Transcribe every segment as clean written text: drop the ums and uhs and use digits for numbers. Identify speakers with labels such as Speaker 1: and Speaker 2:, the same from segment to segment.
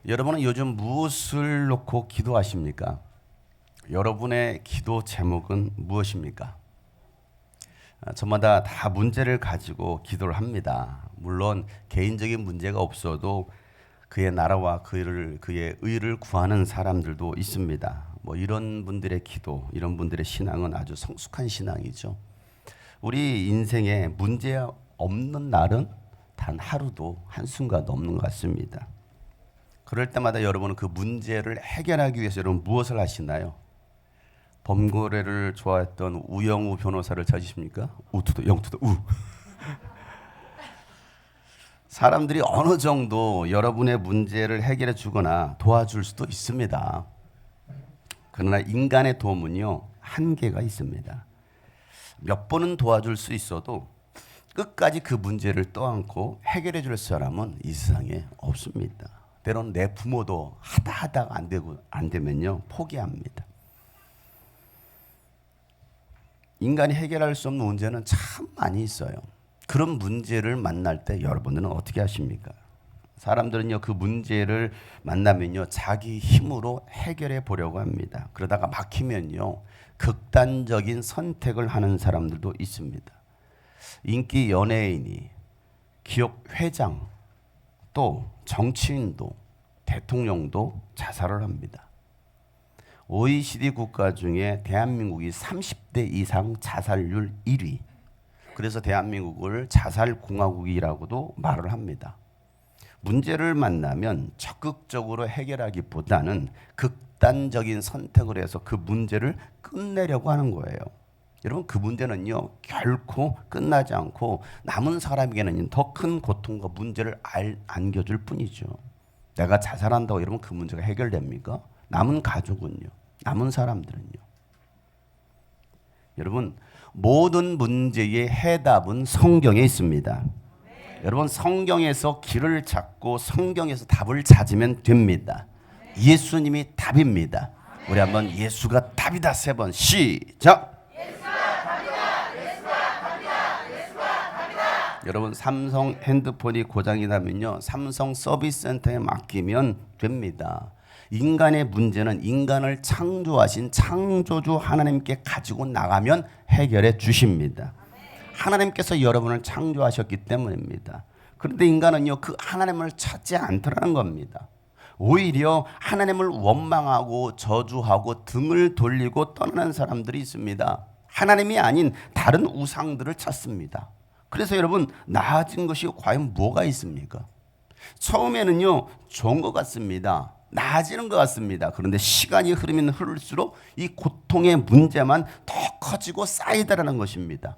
Speaker 1: 여러분은 요즘 무엇을 놓고 기도하십니까? 여러분의 기도 제목은 무엇입니까? 저마다 다 문제를 가지고 기도를 합니다. 물론 개인적인 문제가 없어도 그의 나라와 그의 의를 구하는 사람들도 있습니다. 이런 분들의 기도, 이런 분들의 신앙은 아주 성숙한 신앙이죠. 우리 인생에 문제 없는 날은 단 하루도 한순간도 없는 것 같습니다. 그럴 때마다 여러분은 그 문제를 해결하기 위해서 여러분 무엇을 하시나요? 범고래를 좋아했던 우영우 변호사를 찾으십니까? 우투도 영투도 우. 사람들이 어느 정도 여러분의 문제를 해결해 주거나 도와줄 수도 있습니다. 그러나 인간의 도움은요, 한계가 있습니다. 몇 번은 도와줄 수 있어도 끝까지 그 문제를 떠안고 해결해 줄 사람은 이 세상에 없습니다. 때로는 내 부모도 하다가 안 되면요, 포기합니다. 인간이 해결할 수 없는 문제는 참 많이 있어요. 그런 문제를 만날 때 여러분들은 어떻게 하십니까? 사람들은요, 그 문제를 만나면요, 자기 힘으로 해결해 보려고 합니다. 그러다가 막히면요, 극단적인 선택을 하는 사람들도 있습니다. 인기 연예인이, 기업 회장, 또 정치인도, 대통령도 자살을 합니다. OECD 국가 중에 대한민국이 30대 이상 자살률 1위. 그래서 대한민국을 자살공화국이라고도 말을 합니다. 문제를 만나면 적극적으로 해결하기보다는 극단적인 선택을 해서 그 문제를 끝내려고 하는 거예요. 여러분, 그 문제는요, 결코 끝나지 않고 남은 사람에게는 더 큰 고통과 문제를 안겨줄 뿐이죠. 내가 자살한다고 여러분 그 문제가 해결됩니까? 남은 가족은요, 남은 사람들은요. 여러분, 모든 문제의 해답은 성경에 있습니다. 여러분, 성경에서 길을 찾고 성경에서 답을 찾으면 됩니다. 예수님이 답입니다. 우리 한번 예수가 답이다 3번 시작. 여러분, 삼성 핸드폰이 고장이 나면요, 삼성 서비스 센터에 맡기면 됩니다. 인간의 문제는 인간을 창조하신 창조주 하나님께 가지고 나가면 해결해 주십니다. 하나님께서 여러분을 창조하셨기 때문입니다. 그런데 인간은요, 그 하나님을 찾지 않더라는 겁니다. 오히려 하나님을 원망하고 저주하고 등을 돌리고 떠나는 사람들이 있습니다. 하나님이 아닌 다른 우상들을 찾습니다. 그래서 여러분, 나아진 것이 과연 뭐가 있습니까? 처음에는요, 좋은 것 같습니다. 나아지는 것 같습니다. 그런데 시간이 흐르면 흐를수록 이 고통의 문제만 더 커지고 쌓이더라는 것입니다.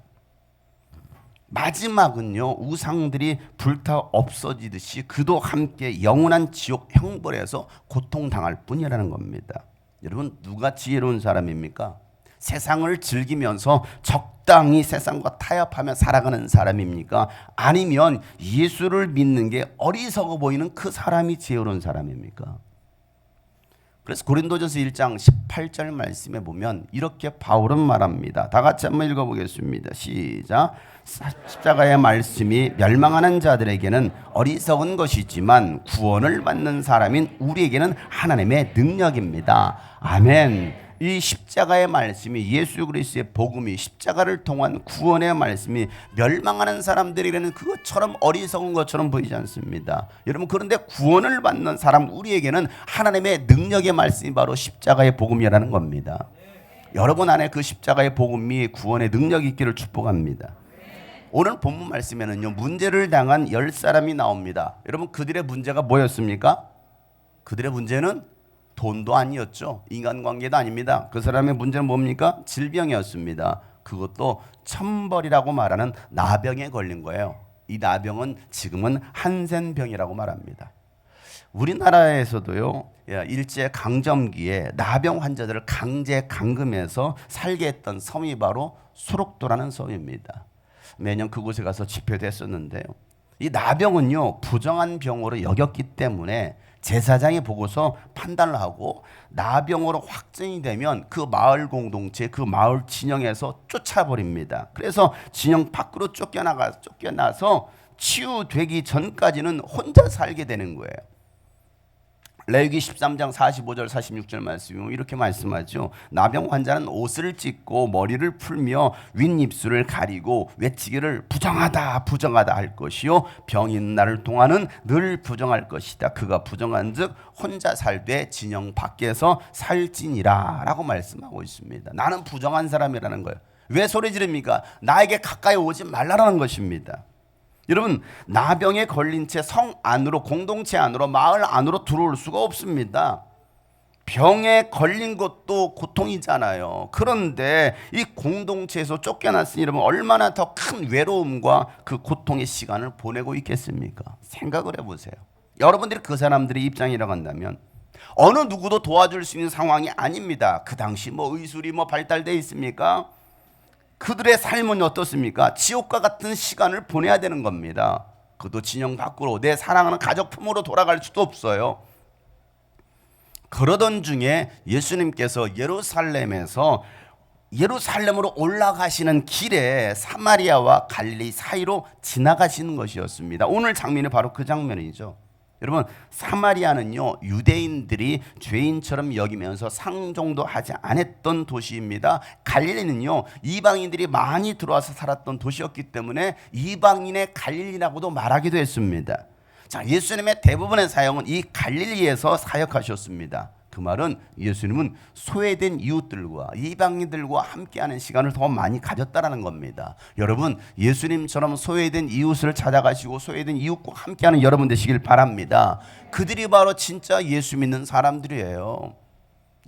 Speaker 1: 마지막은요, 우상들이 불타 없어지듯이 그도 함께 영원한 지옥 형벌에서 고통당할 뿐이라는 겁니다. 여러분, 누가 지혜로운 사람입니까? 세상을 즐기면서 적당히 세상과 타협하며 살아가는 사람입니까? 아니면 예수를 믿는 게 어리석어 보이는 그 사람이 지혜로운 사람입니까? 그래서 고린도전서 1장 18절 말씀에 보면 이렇게 바울은 말합니다. 다 같이 한번 읽어보겠습니다. 시작. 십자가의 말씀이 멸망하는 자들에게는 어리석은 것이지만 구원을 받는 사람인 우리에게는 하나님의 능력입니다. 아멘. 이 십자가의 말씀이, 예수 그리스도의 복음이, 십자가를 통한 구원의 말씀이 멸망하는 사람들에게는 그것처럼 어리석은 것처럼 보이지 않습니다. 여러분, 그런데 구원을 받는 사람 우리에게는 하나님의 능력의 말씀이 바로 십자가의 복음이라는 겁니다. 여러분 안에 그 십자가의 복음이 구원의 능력이 있기를 축복합니다. 오늘 본문 말씀에는요, 문제를 당한 10사람이 나옵니다. 여러분, 그들의 문제가 뭐였습니까? 그들의 문제는 돈도 아니었죠. 인간관계도 아닙니다. 그 사람의 문제는 뭡니까? 질병이었습니다. 그것도 천벌이라고 말하는 나병에 걸린 거예요. 이 나병은 지금은 한센병이라고 말합니다. 우리나라에서도요, 일제 강점기에 나병 환자들을 강제 감금해서 살게 했던 섬이 바로 소록도라는 섬입니다. 매년 그곳에 가서 집회도 했었는데요, 이 나병은요, 부정한 병으로 여겼기 때문에 제사장이 보고서 판단을 하고 나병으로 확진이 되면 그 마을 공동체, 그 마을 진영에서 쫓아버립니다. 그래서 진영 밖으로 쫓겨나서 치유되기 전까지는 혼자 살게 되는 거예요. 레위기 13장 45절 46절 말씀이 이렇게 말씀하죠. 나병 환자는 옷을 찢고 머리를 풀며 윗입술을 가리고 외치기를 부정하다 부정하다 할 것이요 병이 있는 날을 동안은 늘 부정할 것이다. 그가 부정한즉 혼자 살되 진영 밖에서 살지니라 라고 말씀하고 있습니다. 나는 부정한 사람이라는 거예요. 왜 소리 지릅니까? 나에게 가까이 오지 말라라는 것입니다. 여러분, 나병에 걸린 채 성 안으로, 공동체 안으로, 마을 안으로 들어올 수가 없습니다. 병에 걸린 것도 고통이잖아요. 그런데 이 공동체에서 쫓겨났으니 여러분 얼마나 더 큰 외로움과 그 고통의 시간을 보내고 있겠습니까? 생각을 해보세요. 여러분들이 그 사람들의 입장이라고 한다면 어느 누구도 도와줄 수 있는 상황이 아닙니다. 그 당시 의술이 발달되어 있습니까? 그들의 삶은 어떻습니까? 지옥과 같은 시간을 보내야 되는 겁니다. 그도 진영 밖으로 내 사랑하는 가족 품으로 돌아갈 수도 없어요. 그러던 중에 예수님께서 예루살렘으로 올라가시는 길에 사마리아와 갈릴리 사이로 지나가시는 것이었습니다. 오늘 장면이 바로 그 장면이죠. 여러분, 사마리아는요 유대인들이 죄인처럼 여기면서 상종도 하지 않았던 도시입니다. 갈릴리는요 이방인들이 많이 들어와서 살았던 도시였기 때문에 이방인의 갈릴리라고도 말하기도 했습니다. 자, 예수님의 대부분의 사역은 이 갈릴리에서 사역하셨습니다. 그 말은 예수님은 소외된 이웃들과 이방인들과 함께하는 시간을 더 많이 가졌다라는 겁니다. 여러분, 예수님처럼 소외된 이웃을 찾아가시고 소외된 이웃과 함께하는 여러분 되시길 바랍니다. 그들이 바로 진짜 예수 믿는 사람들이에요.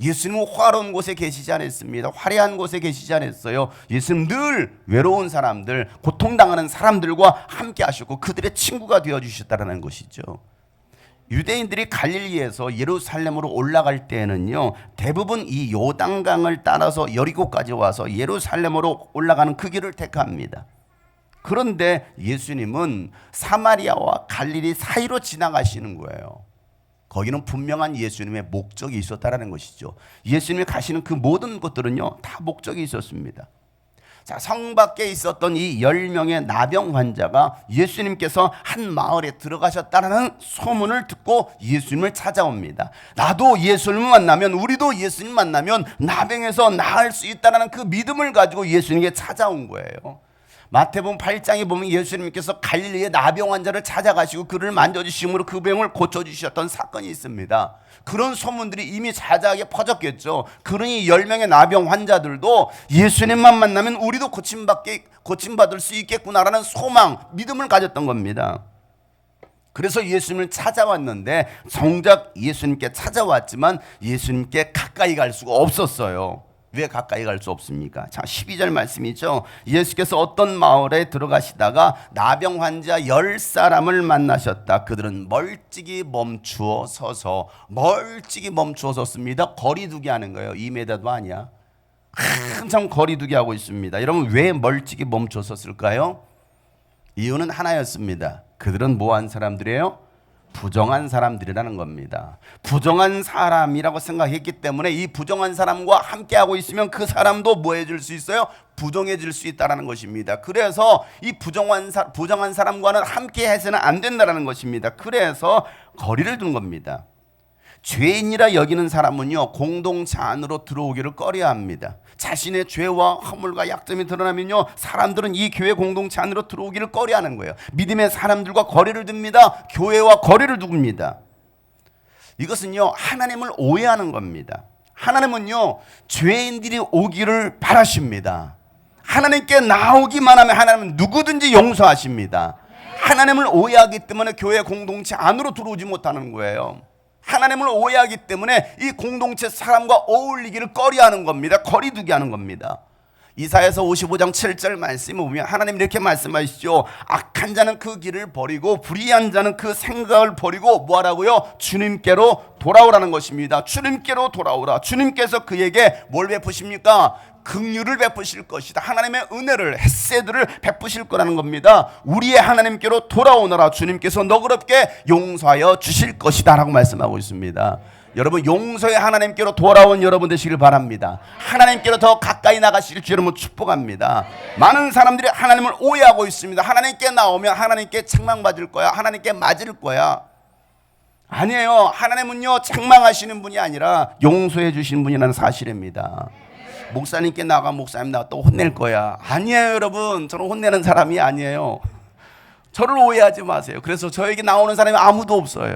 Speaker 1: 예수님은 화려한 곳에 계시지 않았습니다. 화려한 곳에 계시지 않았어요. 예수님 늘 외로운 사람들, 고통당하는 사람들과 함께 하셨고 그들의 친구가 되어주셨다는 것이죠. 유대인들이 갈릴리에서 예루살렘으로 올라갈 때에는요 대부분 이 요단강을 따라서 여리고까지 와서 예루살렘으로 올라가는 그 길을 택합니다. 그런데 예수님은 사마리아와 갈릴리 사이로 지나가시는 거예요. 거기는 분명한 예수님의 목적이 있었다라는 것이죠. 예수님이 가시는 그 모든 것들은요 다 목적이 있었습니다. 자, 성 밖에 있었던 이 10명의 나병 환자가 예수님께서 한 마을에 들어가셨다는 소문을 듣고 예수님을 찾아옵니다. 나도 예수님을 만나면, 우리도 예수님 만나면 나병에서 나을 수 있다는 그 믿음을 가지고 예수님께 찾아온 거예요. 마태복음 8장에 보면 예수님께서 갈릴리의 나병 환자를 찾아가시고 그를 만져주심으로 그 병을 고쳐주셨던 사건이 있습니다. 그런 소문들이 이미 자자하게 퍼졌겠죠. 그러니 10명의 나병 환자들도 예수님만 만나면 우리도 고침받을 수 있겠구나라는 소망, 믿음을 가졌던 겁니다. 그래서 예수님을 찾아왔는데 정작 예수님께 찾아왔지만 예수님께 가까이 갈 수가 없었어요. 왜 가까이 갈 수 없습니까? 자, 12절 말씀이죠. 예수께서 어떤 마을에 들어가시다가 나병 환자 10사람을 만나셨다. 그들은 멀찍이 멈추어 서서 섰습니다. 거리두기 하는 거예요. 2m도 아니야. 한참 거리두기 하고 있습니다. 여러분, 왜 멀찍이 멈춰 섰을까요? 이유는 하나였습니다. 그들은 뭐한 사람들이에요? 부정한 사람들이라는 겁니다. 부정한 사람이라고 생각했기 때문에 이 부정한 사람과 함께하고 있으면 그 사람도 뭐 해줄 수 있어요? 부정해질 수 있다는 것입니다. 그래서 이 부정한 사람과는 함께해서는 안 된다는 것입니다. 그래서 거리를 둔 겁니다. 죄인이라 여기는 사람은요 공동체 안으로 들어오기를 꺼려합니다. 자신의 죄와 허물과 약점이 드러나면요 사람들은 이 교회 공동체 안으로 들어오기를 꺼려하는 거예요. 믿음의 사람들과 거리를 둡니다. 교회와 거리를 둡니다. 이것은요 하나님을 오해하는 겁니다. 하나님은요 죄인들이 오기를 바라십니다. 하나님께 나오기만 하면 하나님은 누구든지 용서하십니다. 하나님을 오해하기 때문에 교회 공동체 안으로 들어오지 못하는 거예요. 하나님을 오해하기 때문에 이 공동체 사람과 어울리기를 꺼려하는 겁니다. 거리두기 하는 겁니다. 이사야서 55장 7절 말씀을 보면 하나님 이렇게 말씀하시죠. 악한 자는 그 길을 버리고 불의한 자는 그 생각을 버리고 뭐하라고요? 주님께로 돌아오라는 것입니다. 주님께로 돌아오라. 주님께서 그에게 뭘 베푸십니까? 긍휼을 베푸실 것이다. 하나님의 은혜를, 헤세드를 베푸실 거라는 겁니다. 우리의 하나님께로 돌아오너라. 주님께서 너그럽게 용서하여 주실 것이다 라고 말씀하고 있습니다. 여러분, 용서의 하나님께로 돌아온 여러분 되시길 바랍니다. 하나님께로 더 가까이 나가시길 주 여러분 축복합니다. 많은 사람들이 하나님을 오해하고 있습니다. 하나님께 나오면 하나님께 책망받을 거야, 하나님께 맞을 거야. 아니에요. 하나님은요 책망하시는 분이 아니라 용서해 주시는 분이라는 사실입니다. 목사님께 나가 목사님 나 또 혼낼 거야. 아니에요 여러분. 저는 혼내는 사람이 아니에요. 저를 오해하지 마세요. 그래서 저에게 나오는 사람이 아무도 없어요.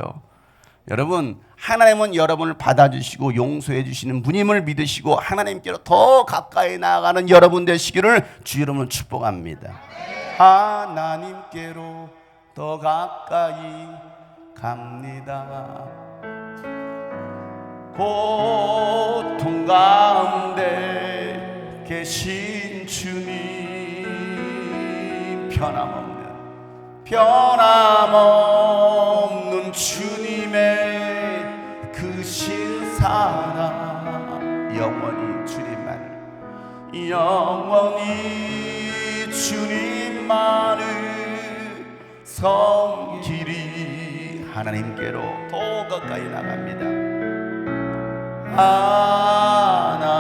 Speaker 1: 여러분 하나님은 여러분을 받아주시고 용서해 주시는 분임을 믿으시고 하나님께로 더 가까이 나아가는 여러분 되시기를 주 이름으로 축복합니다. 하나님께로 더 가까이 갑니다. 고통 가운데 계신 주님 변함없는 주님의 그 신사랑 영원히 주님만을 섬기리. 하나님께로 더 가까이 나갑니다.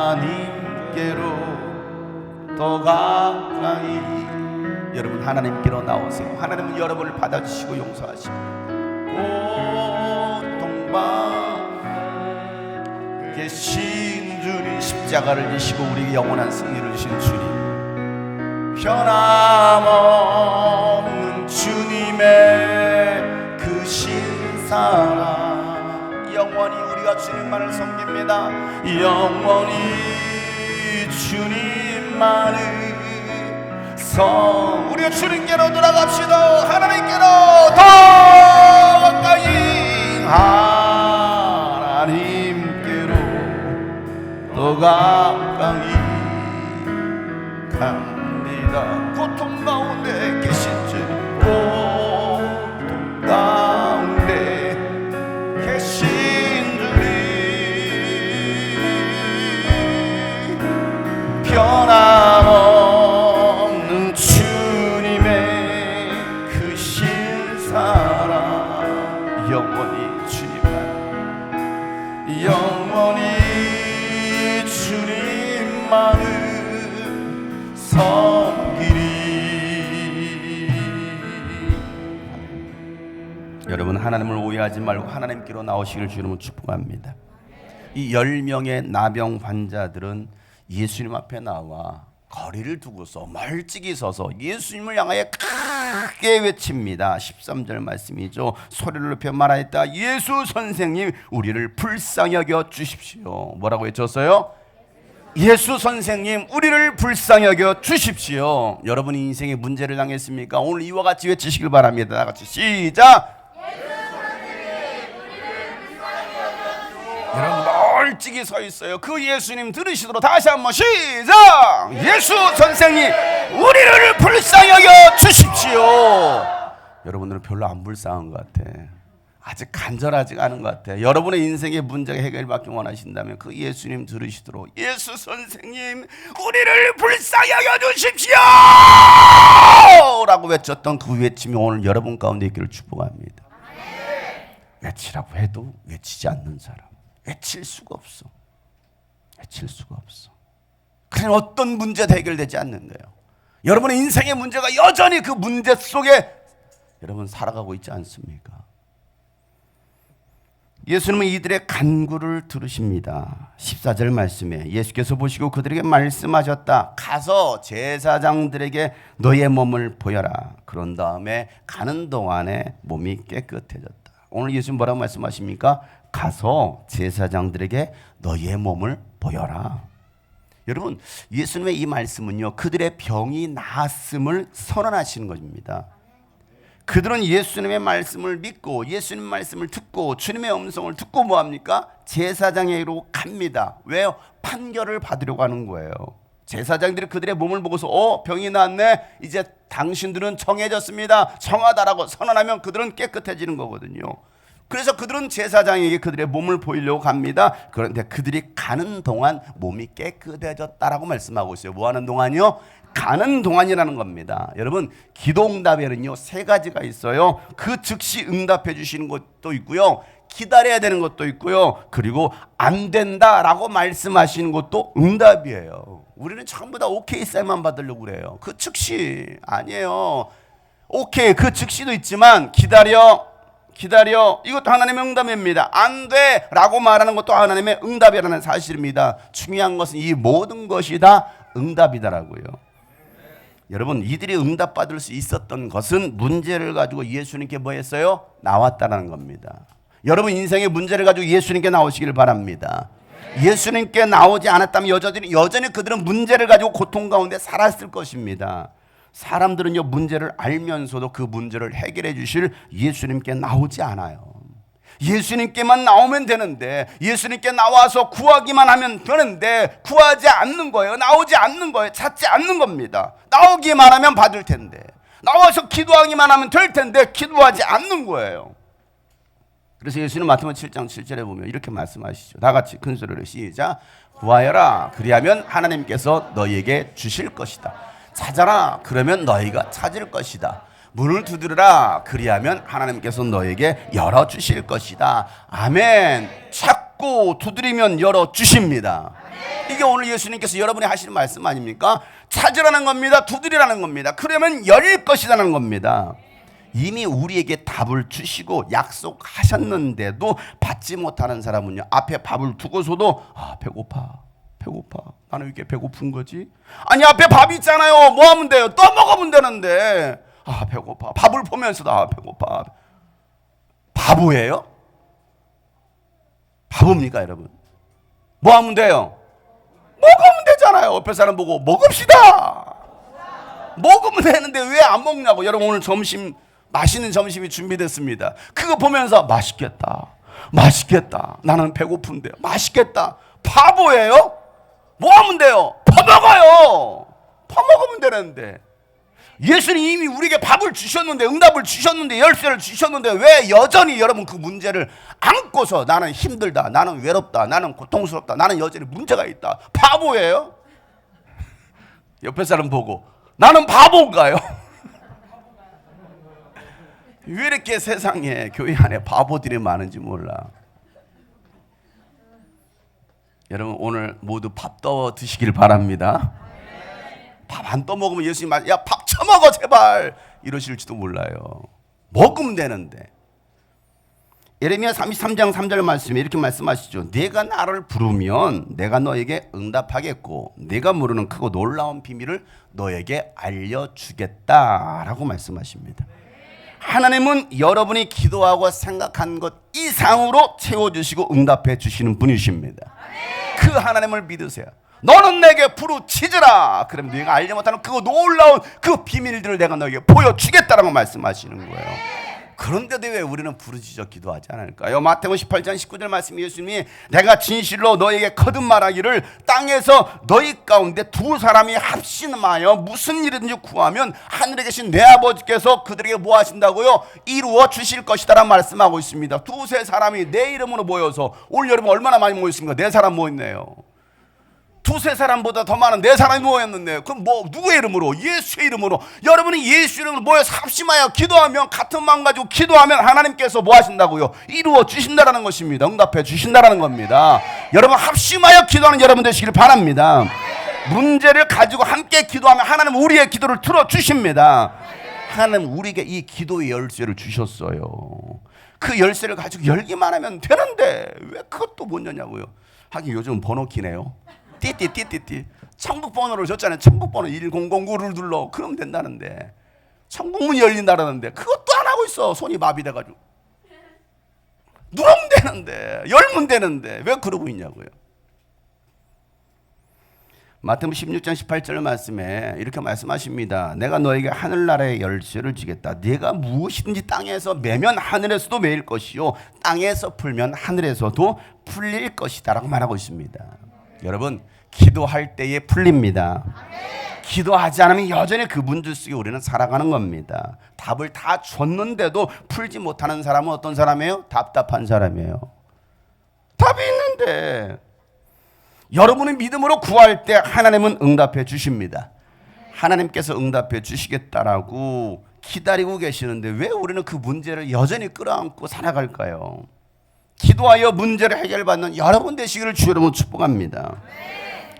Speaker 1: 하나님께로 더 가까이. 여러분 하나님께로 나오세요. 하나님은 여러분을 받아주시고 용서하십니다. 고통받 계신 주님, 십자가를 지시고 우리에게 영원한 승리를 주신 주님, 변함없는 주님의 그 신사랑 영원히 우리가 주님만을 섬깁니다. 영원히 주님만을 우리가 주님께로 돌아갑시다. 하나님께로 더 가까이, 하나님께로 더 가까이 갑니다. 고통 가운데 계신 주님, 고통 가운데 계신 주님, 변함없는 영원히 주님만을 섬기리. 여러분 하나님을 오해하지 말고 하나님께로 나오시기를 주님은 축복합니다. 이 10명의 나병 환자들은 예수님 앞에 나와 거리를 두고서 멀찍이 서서 예수님을 향하여 크게 외칩니다. 13절 말씀이죠. 소리를 높여 말하였다. 예수 선생님, 우리를 불쌍히 여겨 주십시오. 뭐라고 외쳤어요? 예수 선생님, 우리를 불쌍히 여겨 주십시오. 여러분이 인생에 문제를 당했습니까? 오늘 이와 같이 외치시길 바랍니다. 다 같이 시작. 여러분 멀찍이 서 있어요. 그 예수님 들으시도록 다시 한번 시작. 예수 선생님, 우리를 불쌍히 여겨 주십시오. 여러분들은 별로 안 불쌍한 것 같아. 아직 간절하지 않은 것 같아. 여러분의 인생의 문제가 해결받기 원하신다면 그 예수님 들으시도록 예수 선생님, 우리를 불쌍히 여겨 주십시오 라고 외쳤던 그 외침이 오늘 여러분 가운데 있기를 축복합니다. 외치라고 해도 외치지 않는 사람, 외칠 수가 없어. 외칠 수가 없어. 그냥 어떤 문제도 해결되지 않는 거예요. 여러분의 인생의 문제가 여전히 그 문제 속에 여러분 살아가고 있지 않습니까? 예수님은 이들의 간구를 들으십니다. 14절 말씀에 예수께서 보시고 그들에게 말씀하셨다. 가서 제사장들에게 너의 몸을 보여라. 그런 다음에 가는 동안에 몸이 깨끗해졌다. 오늘 예수님 뭐라고 말씀하십니까? 가서 제사장들에게 너의 몸을 보여라. 여러분 예수님의 이 말씀은요, 그들의 병이 나았음을 선언하시는 것입니다. 그들은 예수님의 말씀을 믿고 예수님 말씀을 듣고 주님의 음성을 듣고 뭐합니까? 제사장에게로 갑니다. 왜요? 판결을 받으려고 하는 거예요. 제사장들이 그들의 몸을 보고서 병이 나았네, 이제 당신들은 정해졌습니다, 정하다라고 선언하면 그들은 깨끗해지는 거거든요. 그래서 그들은 제사장에게 그들의 몸을 보이려고 갑니다. 그런데 그들이 가는 동안 몸이 깨끗해졌다라고 말씀하고 있어요. 뭐 하는 동안이요? 가는 동안이라는 겁니다. 여러분 기도응답에는요 3가지가 있어요. 그 즉시 응답해 주시는 것도 있고요, 기다려야 되는 것도 있고요, 그리고 안 된다라고 말씀하시는 것도 응답이에요. 우리는 전부 다 오케이 쌀만 받으려고 그래요. 그 즉시 아니에요. 오케이 그 즉시도 있지만 기다려, 기다려. 이것도 하나님의 응답입니다. 안 돼 라고 말하는 것도 하나님의 응답이라는 사실입니다. 중요한 것은 이 모든 것이 다 응답이더라고요. 여러분, 이들이 응답받을 수 있었던 것은 문제를 가지고 예수님께 뭐 했어요? 나왔다는 겁니다. 여러분 인생의 문제를 가지고 예수님께 나오시길 바랍니다. 예수님께 나오지 않았다면 여전히 그들은 문제를 가지고 고통 가운데 살았을 것입니다. 사람들은요, 문제를 알면서도 그 문제를 해결해 주실 예수님께 나오지 않아요. 예수님께만 나오면 되는데, 예수님께 나와서 구하기만 하면 되는데 구하지 않는 거예요. 나오지 않는 거예요. 찾지 않는 겁니다. 나오기만 하면 받을 텐데, 나와서 기도하기만 하면 될 텐데 기도하지 않는 거예요. 그래서 예수는 마태복음 7장 7절에 보면 이렇게 말씀하시죠. 다 같이 큰 소리로 시작. 구하여라, 그리하면 하나님께서 너희에게 주실 것이다. 찾아라, 그러면 너희가 찾을 것이다. 문을 두드려라, 그리하면 하나님께서 너에게 열어주실 것이다. 아멘. 찾고 두드리면 열어주십니다. 이게 오늘 예수님께서 여러분이 하시는 말씀 아닙니까? 찾으라는 겁니다. 두드리라는 겁니다. 그러면 열릴 것이라는 겁니다. 이미 우리에게 답을 주시고 약속하셨는데도 받지 못하는 사람은요, 앞에 밥을 두고서도 배고파. 나는 왜 이렇게 배고픈 거지? 아니, 앞에 밥이 있잖아요. 뭐 하면 돼요? 또 먹으면 되는데 배고파. 밥을 보면서도 배고파. 바보예요? 바보입니까 여러분? 뭐 하면 돼요? 먹으면 되잖아요. 옆에 사람 보고 먹읍시다. 먹으면 되는데 왜 안 먹냐고. 여러분, 오늘 점심, 맛있는 점심이 준비됐습니다. 그거 보면서 맛있겠다. 나는 배고픈데 맛있겠다. 바보예요? 뭐 하면 돼요? 퍼먹어요. 퍼먹으면 되는데. 예수님 이미 우리에게 밥을 주셨는데, 응답을 주셨는데, 열쇠를 주셨는데 왜 여전히 여러분 그 문제를 안고서 나는 힘들다, 나는 외롭다, 나는 고통스럽다, 나는 여전히 문제가 있다. 바보예요? 옆에 사람 보고 나는 바보인가요? 왜 이렇게 세상에 교회 안에 바보들이 많은지 몰라. 여러분, 오늘 모두 밥 떠 드시길 바랍니다. 밥 안 떠먹으면 예수님 야, 밥 처먹어 제발 이러실지도 몰라요. 먹으면 되는데. 예레미야 33장 3절 말씀에 이렇게 말씀하시죠. 네가 나를 부르면 내가 너에게 응답하겠고 네가 모르는 크고 놀라운 비밀을 너에게 알려주겠다라고 말씀하십니다. 하나님은 여러분이 기도하고 생각한 것 이상으로 채워주시고 응답해 주시는 분이십니다. 그 하나님을 믿으세요. 너는 내게 부르짖으라. 그럼 네가 알지 못하는 그 놀라운 그 비밀들을 내가 너에게 보여주겠다라고 말씀하시는 거예요. 그런데도 왜 우리는 부르짖어 기도하지 않을까요? 마태복음 18장 19절 말씀, 예수님이 내가 진실로 너에게 거듭 말하기를 땅에서 너희 가운데 두 사람이 합심하여 무슨 일이든지 구하면 하늘에 계신 내 아버지께서 그들에게 뭐 하신다고요? 이루어 주실 것이다라고 말씀하고 있습니다. 두세 사람이 내 이름으로 모여서 올 여름 얼마나 많이 모였습니까? 네 사람 모였네요. 두세 사람보다 더 많은 네 사람이 모였는데, 그럼 뭐 누구의 이름으로? 예수의 이름으로. 여러분이 예수 이름으로 모여서 합심하여 기도하면, 같은 마음 가지고 기도하면 하나님께서 뭐 하신다고요? 이루어 주신다라는 것입니다. 응답해 주신다라는 겁니다. 여러분, 합심하여 기도하는 여러분 되시길 바랍니다. 문제를 가지고 함께 기도하면 하나님 우리의 기도를 들어주십니다. 하나님 우리에게 이 기도의 열쇠를 주셨어요. 그 열쇠를 가지고 열기만 하면 되는데 왜 그것도 못 여냐고요. 하긴 요즘 번호키네요. 띠띠띠띠띠. 천국 번호를 줬잖아요. 천국 번호 1009를 눌러. 그러면 된다는데, 천국문이 열린다라는데 그것도 안 하고 있어. 손이 마비돼가지고. 누르면 되는데, 열면 되는데 왜 그러고 있냐고요. 마태복음 16장 18절 말씀에 이렇게 말씀하십니다. 내가 너에게 하늘나라의 열쇠를 주겠다. 네가 무엇이든지 땅에서 매면 하늘에서도 매일 것이요 땅에서 풀면 하늘에서도 풀릴 것이다 라고 말하고 있습니다. 여러분, 기도할 때에 풀립니다. 기도하지 않으면 여전히 그 문제 속에 우리는 살아가는 겁니다. 답을 다 줬는데도 풀지 못하는 사람은 어떤 사람이에요? 답답한 사람이에요. 답이 있는데. 여러분의 믿음으로 구할 때 하나님은 응답해 주십니다. 하나님께서 응답해 주시겠다라고 기다리고 계시는데 왜 우리는 그 문제를 여전히 끌어안고 살아갈까요? 기도하여 문제를 해결받는 여러분 되시기를 주 여러분 축복합니다.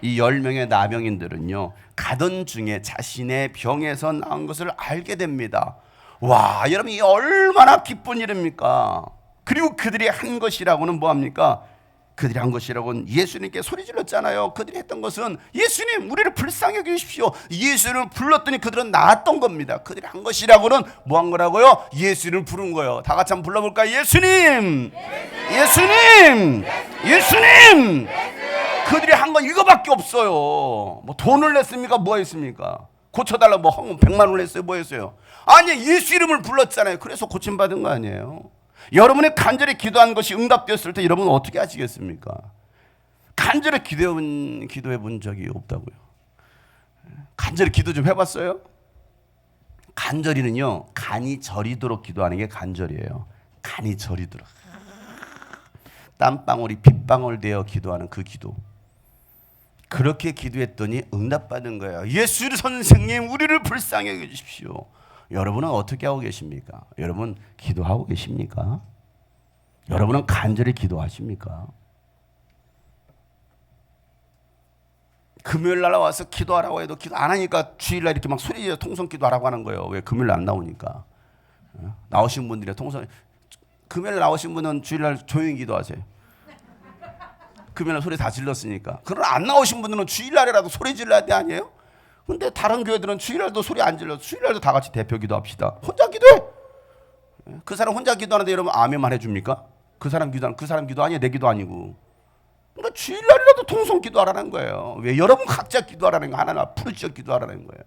Speaker 1: 이 10명의 나병인들은요, 가던 중에 자신의 병에서 나은 것을 알게 됩니다. 와, 여러분 이 얼마나 기쁜 일입니까? 그리고 그들이 한 것이라고는 뭐합니까? 그들이 한 것이라고는 예수님께 소리 질렀잖아요. 그들이 했던 것은 예수님 우리를 불쌍히 여기십시오. 예수를 불렀더니 그들은 나았던 겁니다. 그들이 한 것이라고는 뭐 한 거라고요? 예수를 부른 거예요. 다 같이 한번 불러볼까요? 예수님! 예수님! 예수님! 그들이 한 건 이거밖에 없어요. 뭐 돈을 냈습니까? 뭐 했습니까? 고쳐달라고 뭐 헌금 100만 원을 했어요? 뭐 했어요? 아니, 예수 이름을 불렀잖아요. 그래서 고침받은 거 아니에요? 여러분이 간절히 기도한 것이 응답되었을 때 여러분은 어떻게 하시겠습니까? 간절히 기도해 본 적이 없다고요. 간절히 기도 좀 해봤어요? 간절히는요, 간이 저리도록 기도하는 게 간절이에요. 간이 저리도록. 땀방울이 빗방울 되어 기도하는 그 기도. 그렇게 기도했더니 응답받은 거예요. 예수 선생님 우리를 불쌍히 여겨주십시오. 여러분은 어떻게 하고 계십니까? 여러분 기도하고 계십니까? 여러분은 간절히 기도하십니까? 금요일 날 와서 기도하라고 해도 기도 안 하니까 주일날 이렇게 막 소리지르 통성 기도하라고 하는 거예요. 왜? 금요일 안 나오니까. 나오신 분들이 통성, 금요일 나오신 분은 주일날 조용히 기도하세요. 금요일 소리 다 질렀으니까. 그러나 안 나오신 분들은 주일날이라도 소리 질러야 돼 아니에요? 근데 다른 교회들은 주일날도 소리 안 질러서 주일날도 다 같이 대표 기도합시다. 혼자 기도해. 그 사람 혼자 기도하는데 여러분 아멘만 해줍니까? 그 사람 기도 아니에요. 내 기도 아니고. 그러니까 주일날이라도 통성 기도하라는 거예요. 왜? 여러분 각자 기도하라는 거 하나하나 풀지어 기도하라는 거예요.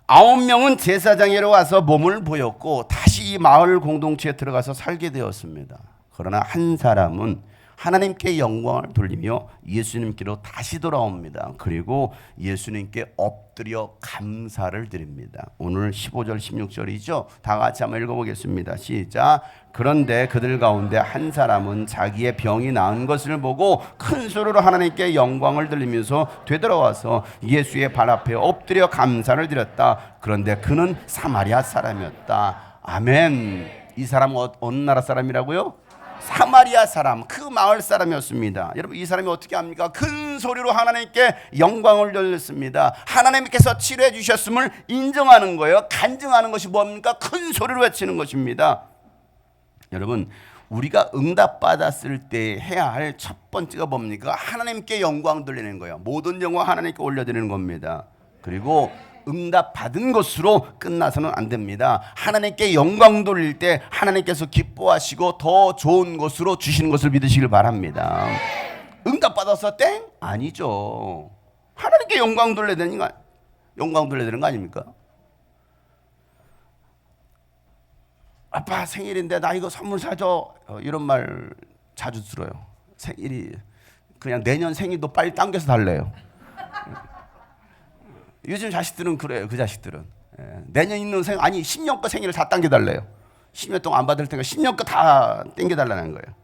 Speaker 1: 9명은 제사장에로 와서 몸을 보였고 다시 이 마을 공동체에 들어가서 살게 되었습니다. 그러나 한 사람은 하나님께 영광을 돌리며 예수님께로 다시 돌아옵니다. 그리고 예수님께 엎드려 감사를 드립니다. 오늘 15절 16절이죠. 다 같이 한번 읽어보겠습니다. 시작. 그런데 그들 가운데 한 사람은 자기의 병이 나은 것을 보고 큰 소리로 하나님께 영광을 돌리면서 되돌아와서 예수의 발 앞에 엎드려 감사를 드렸다. 그런데 그는 사마리아 사람이었다. 아멘. 이 사람은 어느 나라 사람이라고요? 사마리아 사람, 그 마을 사람이었습니다. 여러분 이 사람이 어떻게 합니까? 큰 소리로 하나님께 영광을 돌렸습니다. 하나님께서 치료해 주셨음을 인정하는 거예요. 간증하는 것이 뭡니까? 큰 소리로 외치는 것입니다. 여러분 우리가 응답받았을 때 해야 할 첫 번째가 뭡니까? 하나님께 영광 돌리는 거예요. 모든 영광 하나님께 올려드리는 겁니다. 그리고 응답 받은 것으로 끝나서는 안 됩니다. 하나님께 영광 돌릴 때 하나님께서 기뻐하시고 더 좋은 것으로 주시는 것을 믿으시길 바랍니다. 응답 받았어 땡? 아니죠. 하나님께 영광 돌려야 되는 거 아닙니까? 아빠 생일인데 나 이거 선물 사줘. 이런 말 자주 들어요. 생일이 그냥 내년 생일도 빨리 당겨서 달래요. 요즘 자식들은 그래요. 그 자식들은 내년 있는 생일 아니 10년 거 생일을 다 당겨달래요. 10년 동안 안 받을 테니까 10년 거 다 당겨달라는 거예요.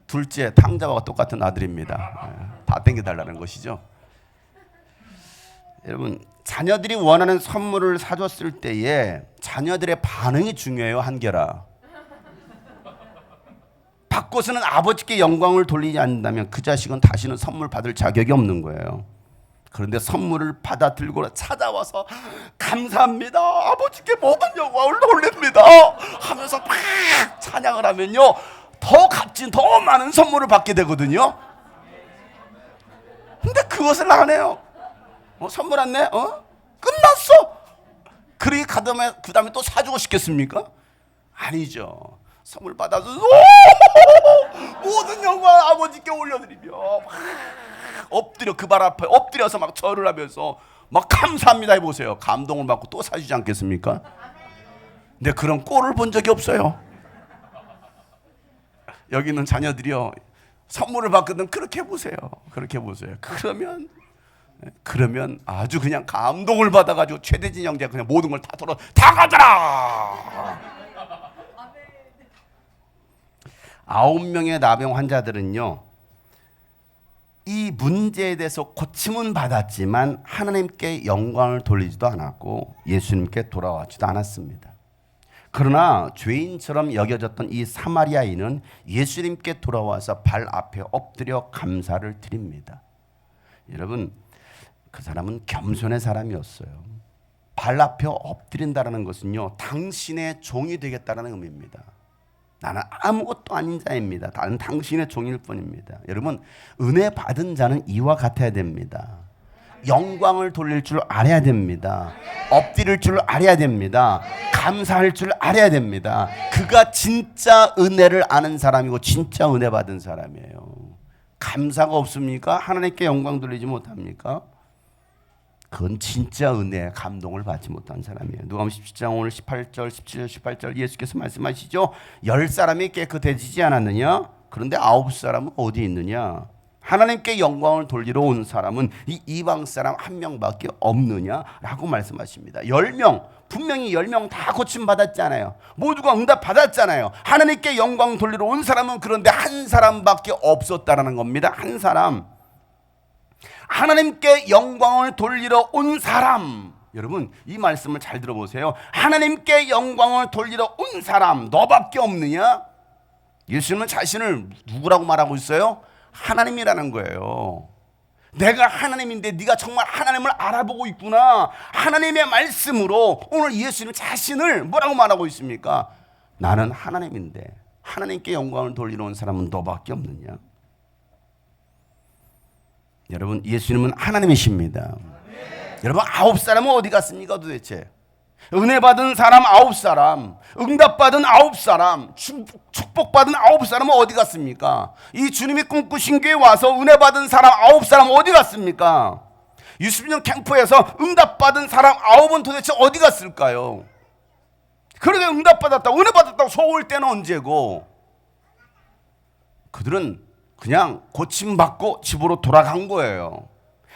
Speaker 1: 둘째 탕자와 똑같은 아들입니다. 다 당겨달라는 것이죠. 여러분 자녀들이 원하는 선물을 사줬을 때에 자녀들의 반응이 중요해요. 한결아. 받고서는 아버지께 영광을 돌리지 않는다면 그 자식은 다시는 선물 받을 자격이 없는 거예요. 그런데 선물을 받아 들고 찾아와서 감사합니다. 아버지께 모든 영광을 돌립니다. 하면서 막 찬양을 하면요. 더 값진 더 많은 선물을 받게 되거든요. 근데 그것을 안 해요. 선물 안 내? 끝났어. 그러게 그 다음에 또 사주고 싶겠습니까? 아니죠. 선물 받아서 모든 영광 아버지께 올려드리며 엎드려 그 발 앞에 엎드려서 막 절을 하면서 막 감사합니다 해보세요. 감동을 받고 또 사주지 않겠습니까? 근데 그런 꼴을 본 적이 없어요. 여기 있는 자녀들이요 선물을 받거든 그렇게 해보세요. 그렇게 해보세요. 그러면 아주 그냥 감동을 받아가지고 최대진 형제가 그냥 모든 걸 다 털어 다 가져라. 9명의 나병 환자들은요 이 문제에 대해서 고침은 받았지만 하나님께 영광을 돌리지도 않았고 예수님께 돌아왔지도 않았습니다. 그러나 죄인처럼 여겨졌던 이 사마리아인은 예수님께 돌아와서 발 앞에 엎드려 감사를 드립니다. 여러분 그 사람은 겸손의 사람이었어요. 발 앞에 엎드린다는 것은요, 당신의 종이 되겠다는 의미입니다. 나는 아무것도 아닌 자입니다. 나는 당신의 종일 뿐입니다. 여러분, 은혜 받은 자는 이와 같아야 됩니다. 영광을 돌릴 줄 알아야 됩니다. 엎드릴 줄 알아야 됩니다. 감사할 줄 알아야 됩니다. 그가 진짜 은혜를 아는 사람이고 진짜 은혜 받은 사람이에요. 감사가 없습니까? 하나님께 영광 돌리지 못합니까? 그건 진짜 은혜, 감동을 받지 못한 사람이에요. 누가복음 17장 오늘 18절, 17절, 18절 예수께서 말씀하시죠. 10사람이 깨끗해지지 않았느냐? 그런데 9사람은 어디 있느냐? 하나님께 영광을 돌리러 온 사람은 이 이방 사람 한 명밖에 없느냐라고 말씀하십니다. 10명, 분명히 10명 다 고침받았잖아요. 모두가 응답 받았잖아요. 하나님께 영광 돌리러 온 사람은 그런데 한 사람밖에 없었다라는 겁니다. 한 사람. 하나님께 영광을 돌리러 온 사람. 여러분, 이 말씀을 잘 들어보세요. 하나님께 영광을 돌리러 온 사람 너밖에 없느냐? 예수님은 자신을 누구라고 말하고 있어요? 하나님이라는 거예요. 내가 하나님인데 네가 정말 하나님을 알아보고 있구나. 하나님의 말씀으로 오늘 예수님 자신을 뭐라고 말하고 있습니까? 나는 하나님인데 하나님께 영광을 돌리러 온 사람은 너밖에 없느냐? 여러분, 예수님은 하나님이십니다. 여러분, 9사람은 어디 갔습니까 도대체? 은혜 받은 사람 9사람, 응답 받은 9사람, 축복받은 9사람은 어디 갔습니까? 이 주님이 꿈꾸신 교회에 와서 은혜 받은 사람 9사람 어디 갔습니까? 유수빈 캠프에서 응답 받은 사람 9은 도대체 어디 갔을까요? 그러게 응답 받았다고, 은혜 받았다고 소올 때는 언제고? 그들은 그냥 고침받고 집으로 돌아간 거예요.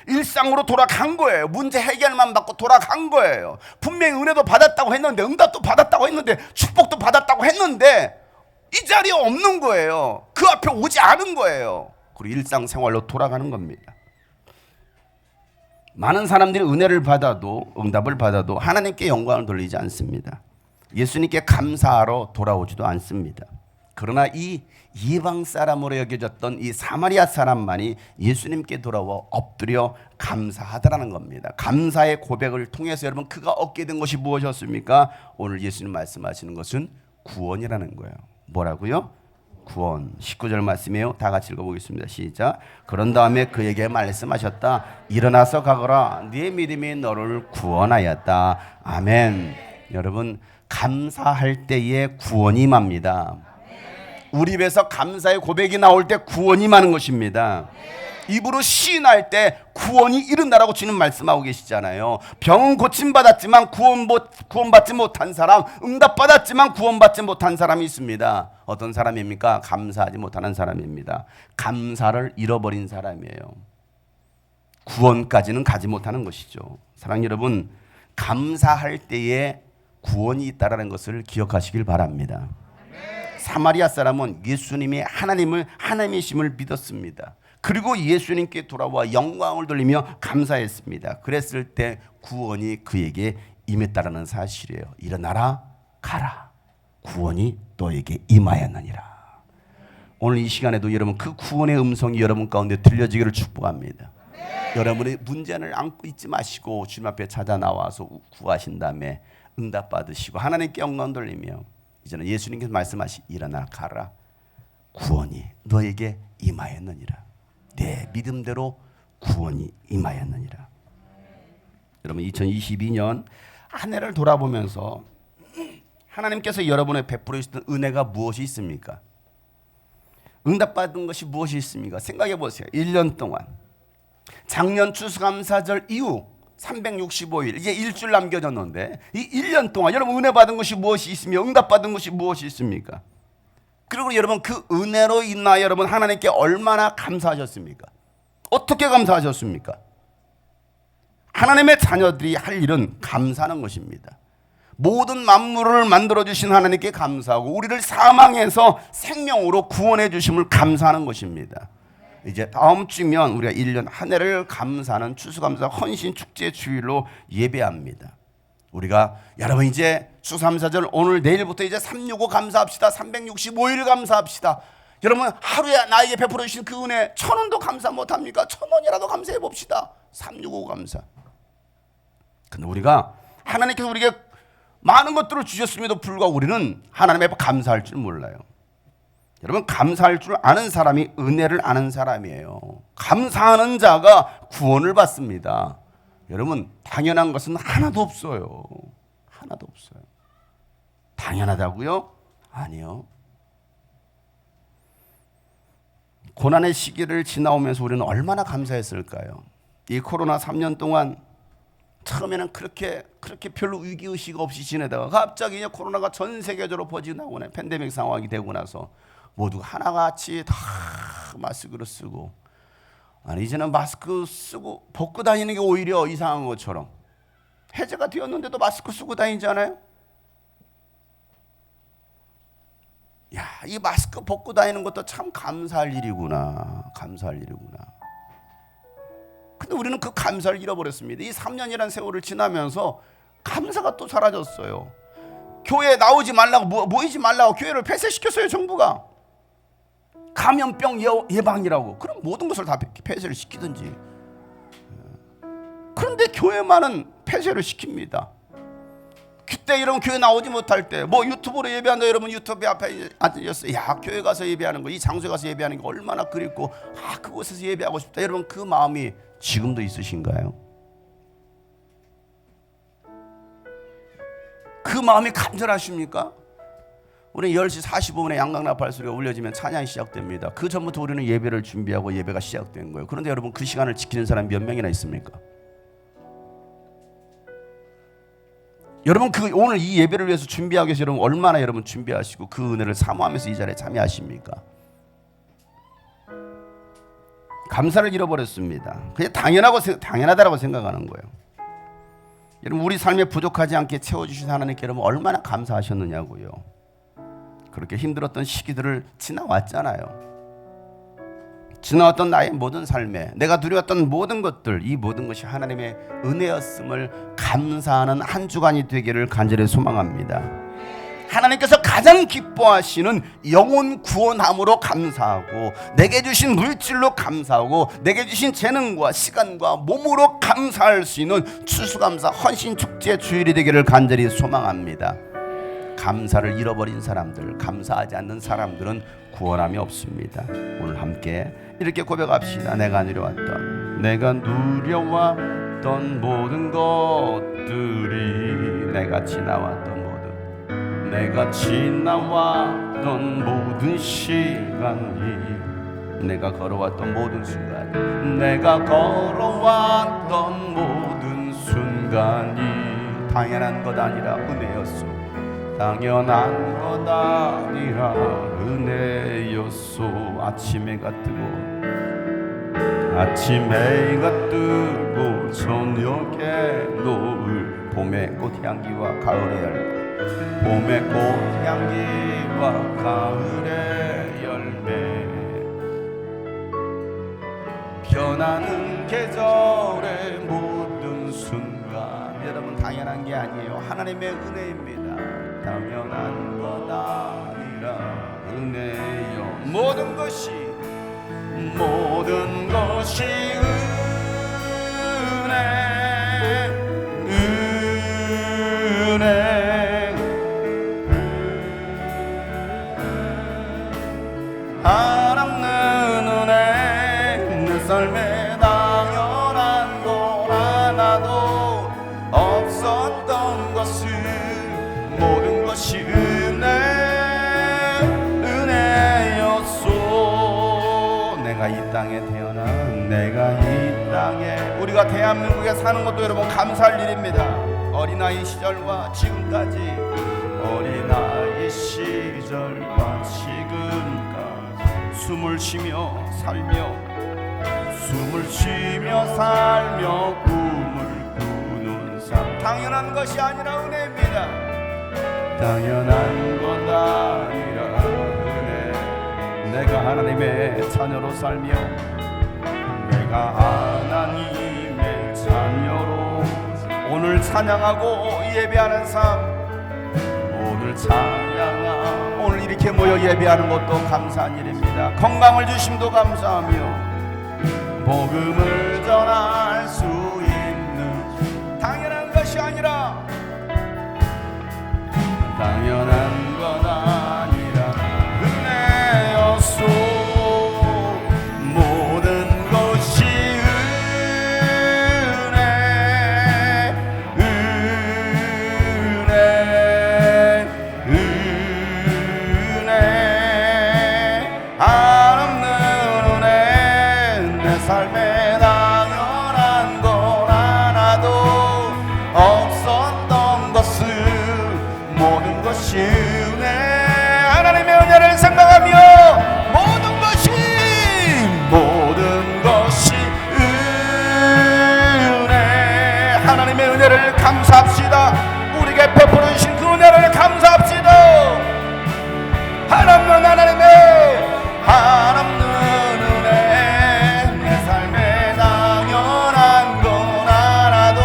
Speaker 1: 일상으로 돌아간 거예요. 문제 해결만 받고 돌아간 거예요. 분명히 은혜도 받았다고 했는데, 응답도 받았다고 했는데, 축복도 받았다고 했는데 이 자리에 없는 거예요. 그 앞에 오지 않은 거예요. 그리고 일상생활로 돌아가는 겁니다. 많은 사람들이 은혜를 받아도, 응답을 받아도 하나님께 영광을 돌리지 않습니다. 예수님께 감사하러 돌아오지도 않습니다. 그러나 이 이방 사람으로 여겨졌던 이 사마리아 사람만이 예수님께 돌아와 엎드려 감사하더라는 겁니다. 감사의 고백을 통해서 여러분, 그가 얻게 된 것이 무엇이었습니까? 오늘 예수님 말씀하시는 것은 구원이라는 거예요. 뭐라고요? 구원. 19절 말씀이에요. 다 같이 읽어보겠습니다. 시작. 그런 다음에 그에게 말씀하셨다. 일어나서 가거라. 네 믿음이 너를 구원하였다. 아멘. 여러분, 감사할 때에 구원이 임합니다. 우리 입에서 감사의 고백이 나올 때 구원이 임하는 것입니다. 입으로 시인할 때 구원이 이른다라고 주님 말씀하고 계시잖아요. 병은 고침받았지만 구원받지 못한 사람, 응답받았지만 구원받지 못한 사람이 있습니다. 어떤 사람입니까? 감사하지 못하는 사람입니다. 감사를 잃어버린 사람이에요. 구원까지는 가지 못하는 것이죠. 사랑하는 여러분, 감사할 때에 구원이 있다는 것을 기억하시길 바랍니다. 사마리아 사람은 예수님이 하나님이심을 믿었습니다. 그리고 예수님께 돌아와 영광을 돌리며 감사했습니다. 그랬을 때 구원이 그에게 임했다라는 사실이에요. 일어나라, 가라. 구원이 너에게 임하였느니라. 오늘 이 시간에도 여러분, 그 구원의 음성이 여러분 가운데 들려지기를 축복합니다. 여러분의 문제를 안고 있지 마시고 주님 앞에 찾아 나와서 구하신 다음에 응답 받으시고 하나님께 영광 돌리며, 이제는 예수님께서 말씀하시 일어나 가라. 구원이 너에게 임하였느니라. 내 믿음대로 구원이 임하였느니라. 여러분, 2022년 한 해를 돌아보면서 하나님께서 여러분의 베풀어 주신 은혜가 무엇이 있습니까? 응답받은 것이 무엇이 있습니까? 생각해 보세요. 1년 동안 작년 추수감사절 이후 365일, 이제 일주일 남겨졌는데 이 1년 동안 여러분 은혜 받은 것이 무엇이 있으며 응답받은 것이 무엇이 있습니까? 그리고 여러분, 그 은혜로 인하여 여러분 하나님께 얼마나 감사하셨습니까? 어떻게 감사하셨습니까? 하나님의 자녀들이 할 일은 감사하는 것입니다. 모든 만물을 만들어주신 하나님께 감사하고 우리를 사망에서 생명으로 구원해 주심을 감사하는 것입니다. 이제 다음 주면 우리가 1년 한 해를 감사하는 추수감사 헌신 축제 주일로 예배합니다. 우리가 여러분 이제 추수감사절 오늘 내일부터 이제 365 감사합시다. 365일 감사합시다. 여러분, 하루에 나에게 베풀어 주신 그 은혜 1,000원도 감사 못합니까? 1,000원이라도 감사해 봅시다. 365 감사. 근데 우리가 하나님께서 우리에게 많은 것들을 주셨음에도 불구하고 우리는 하나님 앞에 감사할 줄 몰라요. 여러분, 감사할 줄 아는 사람이 은혜를 아는 사람이에요. 감사하는 자가 구원을 받습니다. 여러분, 당연한 것은 하나도 없어요. 하나도 없어요. 당연하다고요? 아니요. 고난의 시기를 지나오면서 우리는 얼마나 감사했을까요? 이 코로나 3년 동안 처음에는 그렇게 별로 위기의식 없이 지내다가 갑자기 이제 코로나가 전 세계적으로 퍼지고 나오네. 팬데믹 상황이 되고 나서 모두가 하나같이 다 마스크를 쓰고, 아니 이제는 마스크 쓰고 벗고 다니는 게 오히려 이상한 것처럼 해제가 되었는데도 마스크 쓰고 다니잖아요. 야, 이 마스크 벗고 다니는 것도 참 감사할 일이구나. 감사할 일이구나. 근데 우리는 그 감사를 잃어버렸습니다. 이 3년이라는 세월을 지나면서 감사가 또 사라졌어요. 교회에 나오지 말라고, 모이지 말라고 교회를 폐쇄시켰어요, 정부가. 감염병 예방이라고. 그럼 모든 것을 다 폐쇄를 시키든지. 그런데 교회만은 폐쇄를 시킵니다. 그때 여러분 교회 나오지 못할 때 뭐 유튜브로 예배한다. 여러분 유튜브 앞에 앉았어요. 야, 교회 가서 예배하는 거, 이 장소에 가서 예배하는 게 얼마나 그립고, 그곳에서 예배하고 싶다. 여러분 그 마음이 지금도 있으신가요? 그 마음이 간절하십니까? 우리는 10시 45분에 양강나팔 소리가 울려지면 찬양이 시작됩니다. 그 전부터 우리는 예배를 준비하고 예배가 시작된 거예요. 그런데 여러분 그 시간을 지키는 사람이 몇 명이나 있습니까? 여러분 오늘 이 예배를 위해서 준비하기 위해서 여러분 얼마나 여러분 준비하시고 그 은혜를 사모하면서 이 자리에 참여하십니까? 감사를 잃어버렸습니다. 그냥 당연하다라고 생각하는 거예요. 여러분 우리 삶에 부족하지 않게 채워주신 하나님께 여러분 얼마나 감사하셨느냐고요. 그렇게 힘들었던 시기들을 지나왔잖아요. 지나왔던 나의 모든 삶에 내가 누렸던 모든 것들, 이 모든 것이 하나님의 은혜였음을 감사하는 한 주간이 되기를 간절히 소망합니다. 하나님께서 가장 기뻐하시는 영혼 구원함으로 감사하고, 내게 주신 물질로 감사하고, 내게 주신 재능과 시간과 몸으로 감사할 수 있는 추수감사 헌신 축제 주일이 되기를 간절히 소망합니다. 감사를 잃어버린 사람들, 감사하지 않는 사람들은 구원함이 없습니다. 오늘 함께 이렇게 고백합시다. 내가 누려왔던 모든 것들이, 내가 지나왔던 모든 시간이, 내가 걸어왔던 모든 순간이, 당연한 것 아니라 은혜였소. 당연한 것 아니라 은혜였소. 아침해가 뜨고 저녁에 노을, 봄의 꽃향기와 가을의 열매, 변하는 계절의 모든 순간. 여러분 당연한 게 아니에요. 하나님의 은혜입니다. 당연한 것 아니라 은혜요. 모든 것이 은혜. 한없는 은혜. 내 삶에 당연한 것 하나도 없었던 것을, 모든 것이 은혜였소. 내가 이 땅에 태어난, 내가 이 땅에, 우리가 대한민국에 사는 것도 여러분 감사할 일입니다. 어린아이 시절과 지금까지, 어린아이 시절과 지금까지 숨을 쉬며 살며 꿈을 꾸는 삶. 당연한 것이 아니라 은혜입니다. 당연한 것 아니라 은혜. 내가 하나님의 자녀로 살며, 내가 하나님의 자녀로 오늘 찬양하고 예배하는 삶, 오늘 이렇게 모여 예배하는 것도 감사한 일입니다. 건강을 주심도 감사하며, 복음을 전할 수 있는, 당연한 것이 아니라 당연한 건 아니라 은혜였소. 모든 것이 한없는 은혜. 내 삶에 당연한 건 하나도 없었던 것을 모든 것이 은혜. 하나님의 은혜를 생각하며 모든 것이 은혜. 하나님의 은혜를 감사합시다. 우리에게 베풀어 주신 그 은혜를 감사합시다. 한없는 은혜. 내 삶에 당연한 건 하나도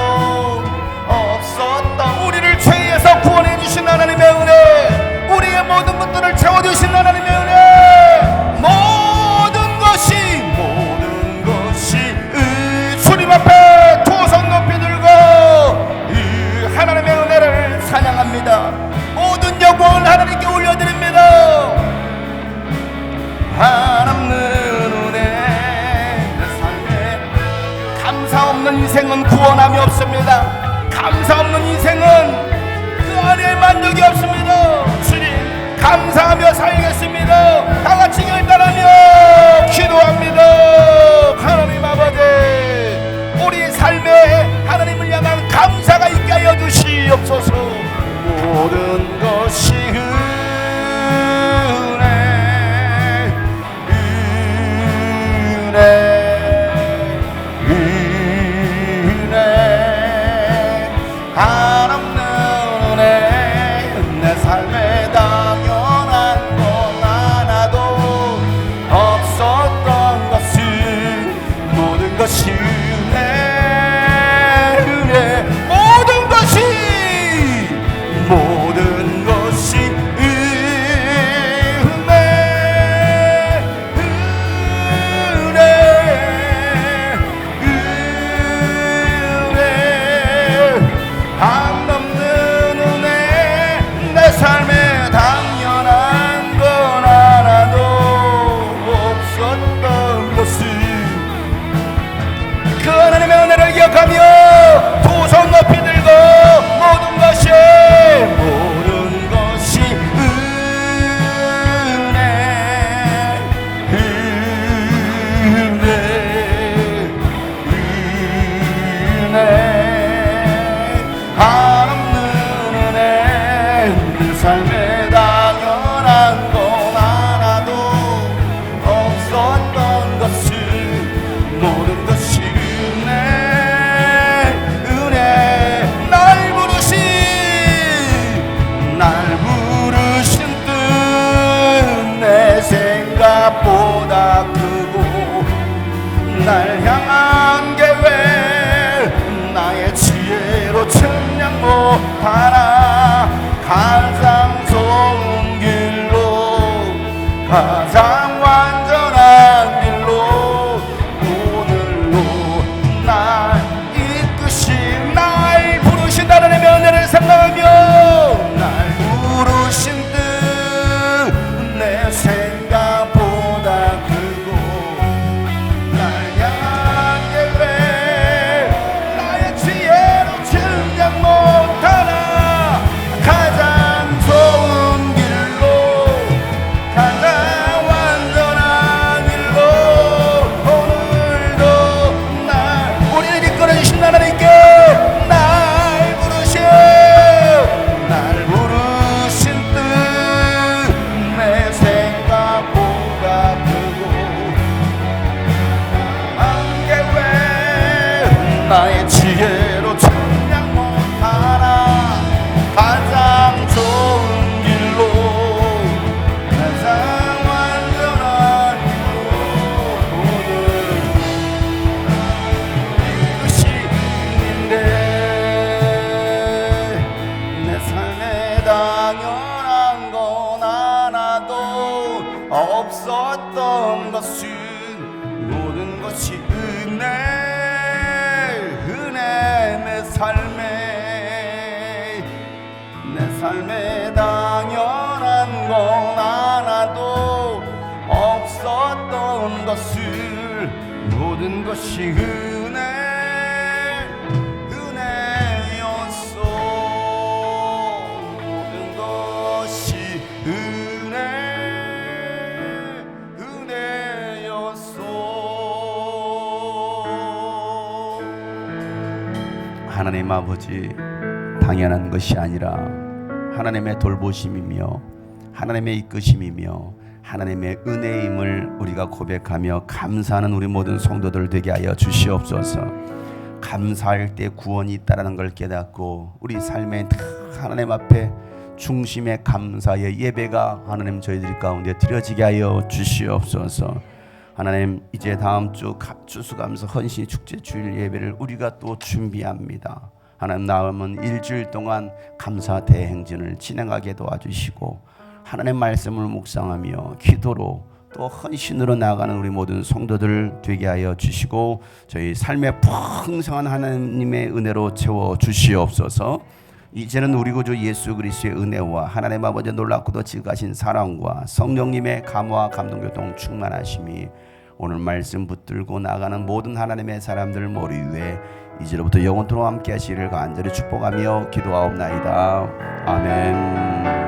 Speaker 1: 없었던 우리를 죄에서 구원해 주신 하나님의 은혜, 우리의 모든 것들을 채워주신 하나님의 은혜, 모든 것이 주님 앞에 두 손 높이 들고 하나님의 은혜를 찬양합니다. 모든 영광을 하나님께 올려드립니다. 한없는 은혜. 내 삶에 감사 없는 인생은 구원함이 없습니다. 감사 없는 인생은 그 안에 만족이 없습니다. 주님 감사하며 살겠습니다. 다같이 결단하며 기도합니다. 하나님 아버지, 우리 삶에 하나님을 향한 감사가 있게 하여 주시옵소서. 모든 것이 한없는 은혜. 내 삶에 당연한 건 하나도 없었던 것을 모든 것이 은혜. 모든 것이 한없는 은혜. 내 삶에 당연한 건 하나도 없었던 것을 그 하나님의 은혜를 기억하며 두 손 높이 들고 모든 것이 삶에 당연한 건 하나도 없었던 것을 모든 것이 은혜. 날 부르신 뜻 내 생각보다 크고 날 향한 계획 나의 지혜로 측량 못하나 가장 좋은 길로 가장 완전한 길로 오늘로 날 이끄신 날 부르신 하나님의 은혜를 생각하며 날 부르신 뜻 내 생각보다 크고 날 향한 계획 나의 지혜로 측량 못하나 가장 좋은 길로 가장 완전한 길로 오늘도 우리를 이끌어주신 하나님께 날 부르신 뜻 내 생각보다 크고 한계외 나의 지혜로 측량 못하나 가장 좋은 길로 가장 완전한 길로 오늘 이끄시는데 내 삶에 당연한 건 하나도 없었던 것은 모든 것이 은혜. 내 삶에 당연한 모든 것이 은혜였소. 모든 것이 은혜였소. 하나님 아버지, 당연한 것이 아니라 하나님의 돌보심이며 하나님의 이끄심이며 하나님의 은혜임을 우리가 고백하며 감사하는 우리 모든 성도들 되게 하여 주시옵소서. 감사할 때 구원이 있다는 걸 깨닫고 우리 삶의 하나님 앞에 중심의 감사의 예배가 하나님 저희들 가운데 드려지게 하여 주시옵소서. 하나님, 이제 다음 주 추수감사 헌신 축제 주일 예배를 우리가 또 준비합니다. 하나님, 남은 일주일 동안 감사 대행진을 진행하게 도와주시고 하나님의 말씀을 묵상하며 기도로 또 헌신으로 나아가는 우리 모든 성도들 되게 하여 주시고 저희 삶에 풍성한 하나님의 은혜로 채워 주시옵소서. 이제는 우리 구주 예수 그리스도의 은혜와 하나님 아버지의 놀랍고도 지극하신 사랑과 성령님의 감화와 감동교통 충만하심이 오늘 말씀 붙들고 나가는 모든 하나님의 사람들 머리 위에 이제로부터 영원토록 함께 하시기를 간절히 축복하며 기도하옵나이다. 아멘.